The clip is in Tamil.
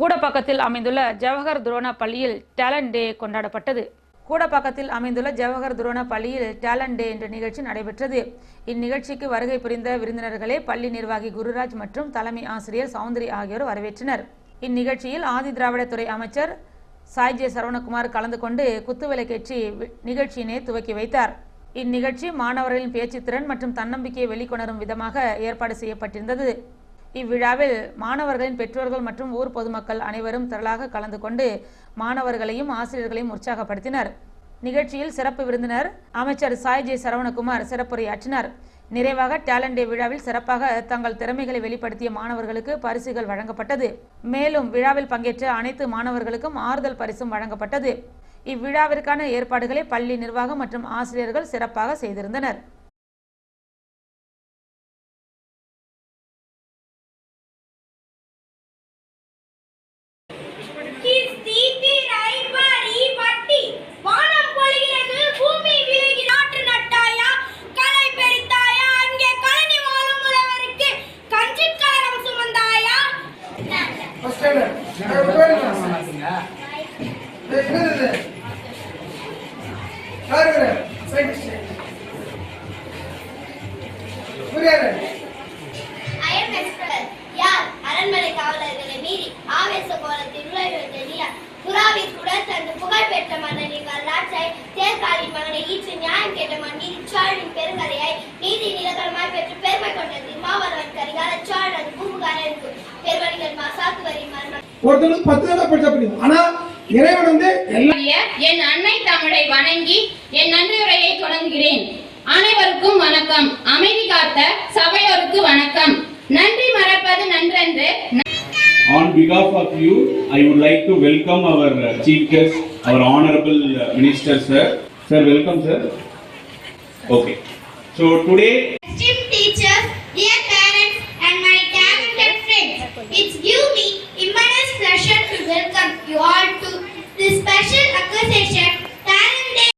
கூடப்பாக்கத்தில் அமைந்துள்ள ஜவஹர் துரோணா பள்ளியில் டேலண்ட் டே கொண்டாடப்பட்டது. கூடப்பாக்கத்தில் அமைந்துள்ள ஜவஹர் துரோணா பள்ளியில் டேலண்ட் டே என்ற நிகழ்ச்சி நடைபெற்றது. இந்நிகழ்ச்சிக்கு வருகை புரிந்த விருந்தினர்களை பள்ளி நிர்வாகி குருராஜ் மற்றும் தலைமை ஆசிரியர் சௌந்தரி ஆகியோர் வரவேற்றனர். இந்நிகழ்ச்சியில் ஆதி திராவிடத்துறை அமைச்சர் சாய்ஜே சரவணகுமார் கலந்து கொண்டு குத்துவிளக்கேற்றி நிகழ்ச்சியினை துவக்கி வைத்தார். இந்நிகழ்ச்சி மாணவர்களின் பேச்சுத்திறன் மற்றும் தன்னம்பிக்கையை வெளிக்கொணரும் விதமாக ஏற்பாடு செய்யப்பட்டிருந்தது. இவ்விழாவில் மாணவர்களின் பெற்றோர்கள் மற்றும் ஊர் பொதுமக்கள் அனைவரும் திரளாக கலந்து கொண்டு மாணவர்களையும் ஆசிரியர்களையும் உற்சாகப்படுத்தினர். நிகழ்ச்சியில் சிறப்பு விருந்தினர் அமைச்சர் சாய்ஜே சரவணகுமார் சிறப்புரையாற்றினார். நிறைவாக டேலண்ட் டே விழாவில் சிறப்பாக தங்கள் திறமைகளை வெளிப்படுத்திய மாணவர்களுக்கு பரிசுகள் வழங்கப்பட்டது. மேலும் விழாவில் பங்கேற்ற அனைத்து மாணவர்களுக்கும் ஆறுதல் பரிசும் வழங்கப்பட்டது. இவ்விழாவிற்கான ஏற்பாடுகளை பள்ளி நிர்வாகம் மற்றும் ஆசிரியர்கள் சிறப்பாக செய்திருந்தனர். அரண்மனை காவலர்களை மீறி ஆவேச கோலத்தில் புறாவிற்குடன் தனது புகழ்பெற்ற மன்னனின் வரலாற்றை தேர்காலின் மகனை ஈற்று நியாயம் கேட்ட மன்னன் சோழனின் பெருங்கதையை நீதி நிலக்கரமாய் பெற்று பெருமை கொண்டது மாவரவன் கரிகால சோழன் பூம்புகாரனுக்கு பெருவழிகள் மாசாத்துவரி மர்மம் ஒருத்தருக்கு 10 தடவை படிச்சா புரியும். ஆனா இறைவன் வந்து என் அன்னை தமிழை வணங்கி என் நன்றியுரையை தொடங்குகிறேன். அனைவருக்கும் வணக்கம். அமைதி காத்த சபையோருக்கு வணக்கம். நன்றி மறப்பது நன்றன்று. On behalf of you, I would like to welcome our chief guest, our honorable minister, sir. Sir, welcome, sir. Okay. So today, esteemed teachers, dear